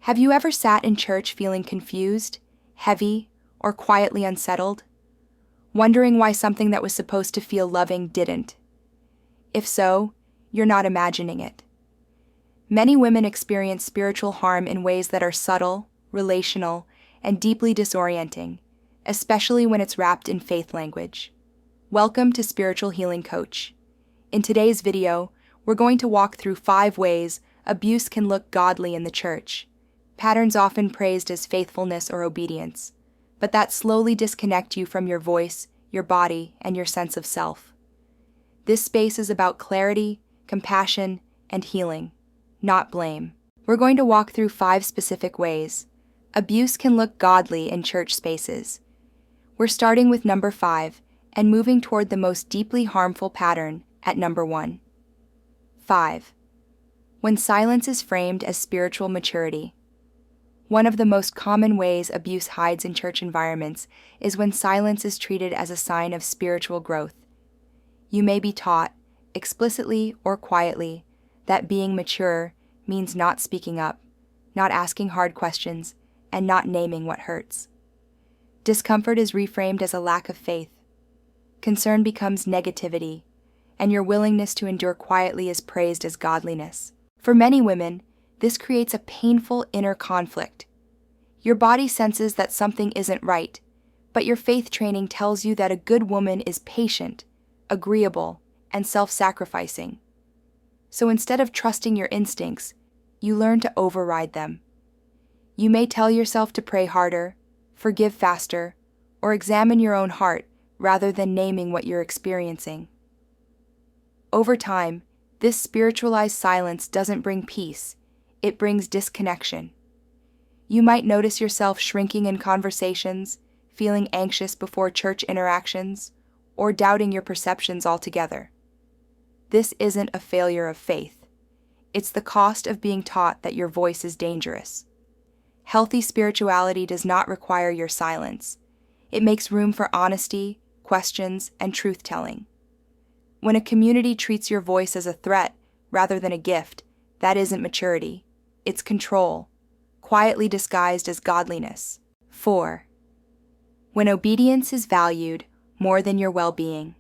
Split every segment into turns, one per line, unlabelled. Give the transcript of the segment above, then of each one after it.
Have you ever sat in church feeling confused, heavy, or quietly unsettled? Wondering why something that was supposed to feel loving didn't? If so, you're not imagining it. Many women experience spiritual harm in ways that are subtle, relational, and deeply disorienting, especially when it's wrapped in faith language. Welcome to Spiritual Healing Coach. In today's video, we're going to walk through 5 ways abuse can look godly in the church, patterns often praised as faithfulness or obedience, but that slowly disconnect you from your voice, your body, and your sense of self. This space is about clarity, compassion, and healing, not blame. We're going to walk through 5 specific ways abuse can look godly in church spaces. We're starting with number 5 and moving toward the most deeply harmful pattern at number 1. 5. When silence is framed as spiritual maturity. One of the most common ways abuse hides in church environments is when silence is treated as a sign of spiritual growth. You may be taught, explicitly or quietly, that being mature means not speaking up, not asking hard questions, and not naming what hurts. Discomfort is reframed as a lack of faith. Concern becomes negativity, and your willingness to endure quietly is praised as godliness. For many women, this creates a painful inner conflict. Your body senses that something isn't right, but your faith training tells you that a good woman is patient, agreeable, and self-sacrificing. So instead of trusting your instincts, you learn to override them. You may tell yourself to pray harder, forgive faster, or examine your own heart rather than naming what you're experiencing. Over time, this spiritualized silence doesn't bring peace, it brings disconnection. You might notice yourself shrinking in conversations, feeling anxious before church interactions, or doubting your perceptions altogether. This isn't a failure of faith. It's the cost of being taught that your voice is dangerous. Healthy spirituality does not require your silence. It makes room for honesty, questions, and truth-telling. When a community treats your voice as a threat rather than a gift, that isn't maturity. It's control, quietly disguised as godliness. 4. When obedience is valued more than your well-being.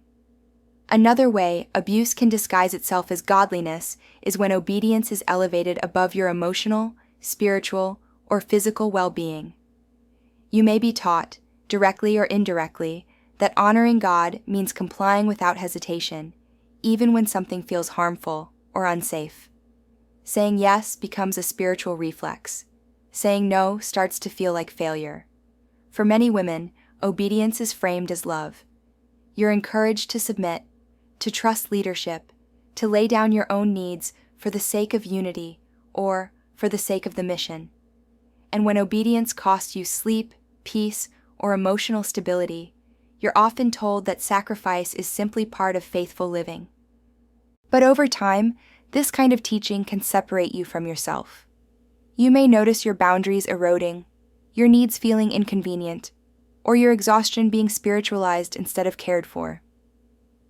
Another way abuse can disguise itself as godliness is when obedience is elevated above your emotional, spiritual, or physical well-being. You may be taught, directly or indirectly, that honoring God means complying without hesitation, even when something feels harmful or unsafe. Saying yes becomes a spiritual reflex. Saying no starts to feel like failure. For many women, obedience is framed as love. You're encouraged to submit, to trust leadership, to lay down your own needs for the sake of unity or for the sake of the mission. And when obedience costs you sleep, peace, or emotional stability, you're often told that sacrifice is simply part of faithful living. But over time, this kind of teaching can separate you from yourself. You may notice your boundaries eroding, your needs feeling inconvenient, or your exhaustion being spiritualized instead of cared for.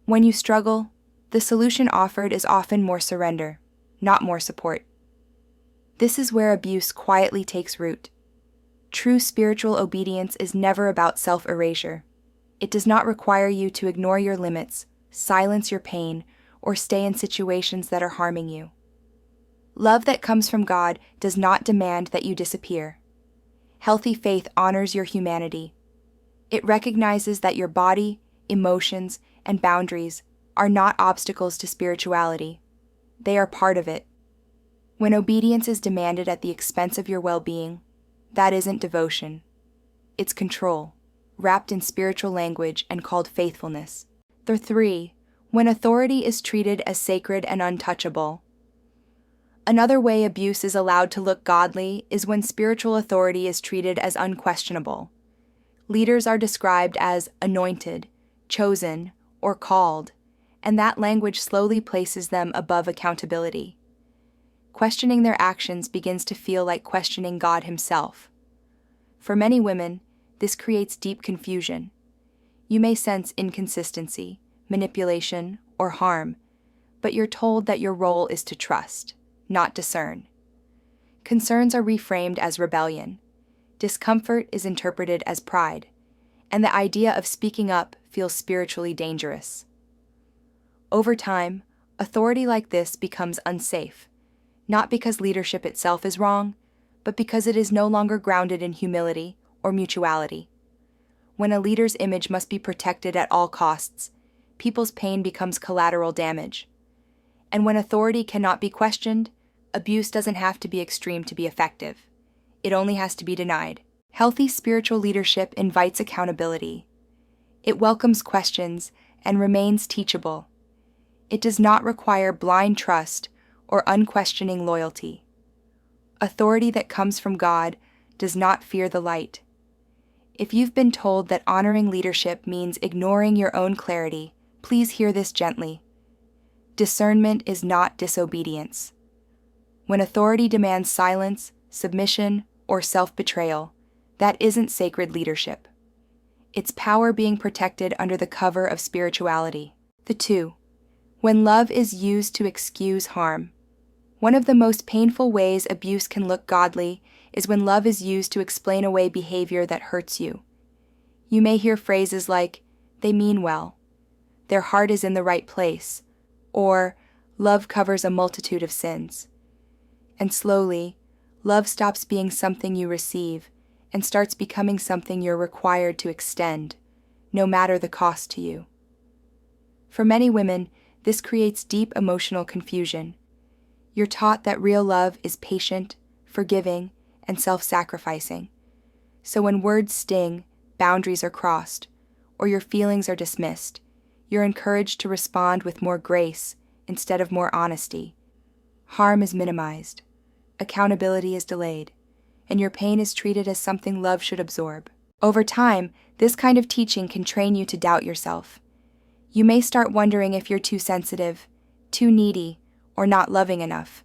When you struggle, the solution offered is often more surrender, not more support. This is where abuse quietly takes root. True spiritual obedience is never about self-erasure. It does not require you to ignore your limits, silence your pain, or stay in situations that are harming you. Love that comes from God does not demand that you disappear. Healthy faith honors your humanity. It recognizes that your body, emotions, and boundaries are not obstacles to spirituality. They are part of it. When obedience is demanded at the expense of your well-being, that isn't devotion. It's control, wrapped in spiritual language and called faithfulness. 3. When authority is treated as sacred and untouchable. Another way abuse is allowed to look godly is when spiritual authority is treated as unquestionable. Leaders are described as anointed, chosen, or called, and that language slowly places them above accountability. Questioning their actions begins to feel like questioning God Himself. For many women, this creates deep confusion. You may sense inconsistency, manipulation, or harm, but you're told that your role is to trust, not discern. Concerns are reframed as rebellion. Discomfort is interpreted as pride, and the idea of speaking up feels spiritually dangerous. Over time, authority like this becomes unsafe, not because leadership itself is wrong, but because it is no longer grounded in humility or mutuality. When a leader's image must be protected at all costs, people's pain becomes collateral damage. And when authority cannot be questioned, abuse doesn't have to be extreme to be effective. It only has to be denied. Healthy spiritual leadership invites accountability. It welcomes questions and remains teachable. It does not require blind trust or unquestioning loyalty. Authority that comes from God does not fear the light. If you've been told that honoring leadership means ignoring your own clarity, please hear this gently. Discernment is not disobedience. When authority demands silence, submission, or self-betrayal, that isn't sacred leadership. It's power being protected under the cover of spirituality. The 2. When love is used to excuse harm. One of the most painful ways abuse can look godly is when love is used to explain away behavior that hurts you. You may hear phrases like, "They mean well," "Their heart is in the right place," or "Love covers a multitude of sins." And slowly, love stops being something you receive and starts becoming something you're required to extend, no matter the cost to you. For many women, this creates deep emotional confusion. You're taught that real love is patient, forgiving, and self-sacrificing. So when words sting, boundaries are crossed, or your feelings are dismissed, you're encouraged to respond with more grace instead of more honesty. Harm is minimized. Accountability is delayed, and your pain is treated as something love should absorb. Over time, this kind of teaching can train you to doubt yourself. You may start wondering if you're too sensitive, too needy, or not loving enough.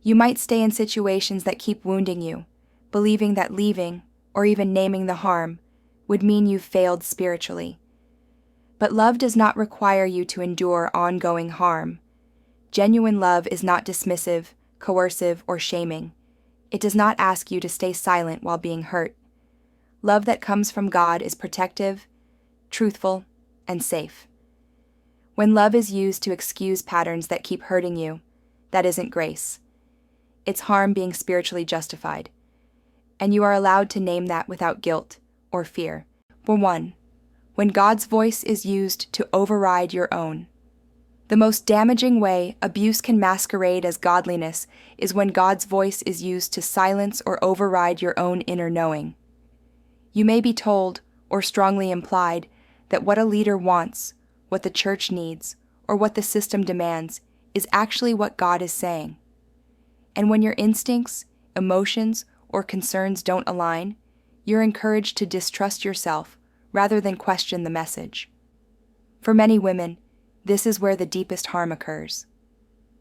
You might stay in situations that keep wounding you, believing that leaving, or even naming the harm, would mean you've failed spiritually. But love does not require you to endure ongoing harm. Genuine love is not dismissive, coercive, or shaming. It does not ask you to stay silent while being hurt. Love that comes from God is protective, truthful, and safe. When love is used to excuse patterns that keep hurting you, that isn't grace. It's harm being spiritually justified. And you are allowed to name that without guilt or fear. For 1, when God's voice is used to override your own. The most damaging way abuse can masquerade as godliness is when God's voice is used to silence or override your own inner knowing. You may be told, or strongly implied, that what a leader wants, what the church needs, or what the system demands is actually what God is saying. And when your instincts, emotions, or concerns don't align, you're encouraged to distrust yourself rather than question the message. For many women, this is where the deepest harm occurs.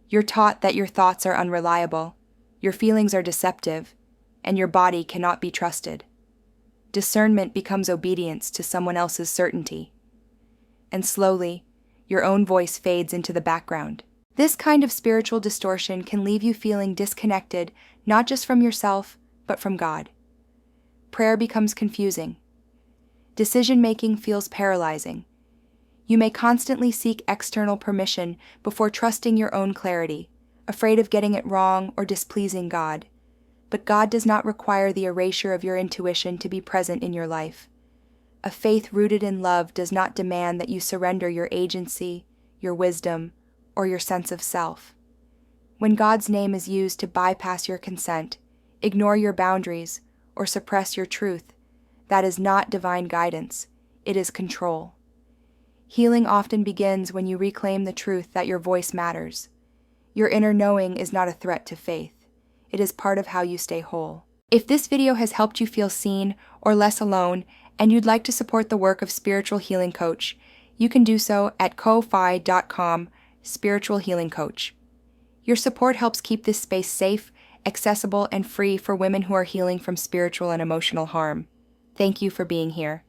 You're taught that your thoughts are unreliable, your feelings are deceptive, and your body cannot be trusted. Discernment becomes obedience to someone else's certainty. And slowly, your own voice fades into the background. This kind of spiritual distortion can leave you feeling disconnected not just from yourself, but from God. Prayer becomes confusing. Decision-making feels paralyzing. You may constantly seek external permission before trusting your own clarity, afraid of getting it wrong or displeasing God. But God does not require the erasure of your intuition to be present in your life. A faith rooted in love does not demand that you surrender your agency, your wisdom, or your sense of self. When God's name is used to bypass your consent, ignore your boundaries, or suppress your truth, that is not divine guidance, it is control. Healing often begins when you reclaim the truth that your voice matters. Your inner knowing is not a threat to faith. It is part of how you stay whole. If this video has helped you feel seen or less alone, and you'd like to support the work of Spiritual Healing Coach, you can do so at ko-fi.com/spiritual healing coach. Your support helps keep this space safe, accessible, and free for women who are healing from spiritual and emotional harm. Thank you for being here.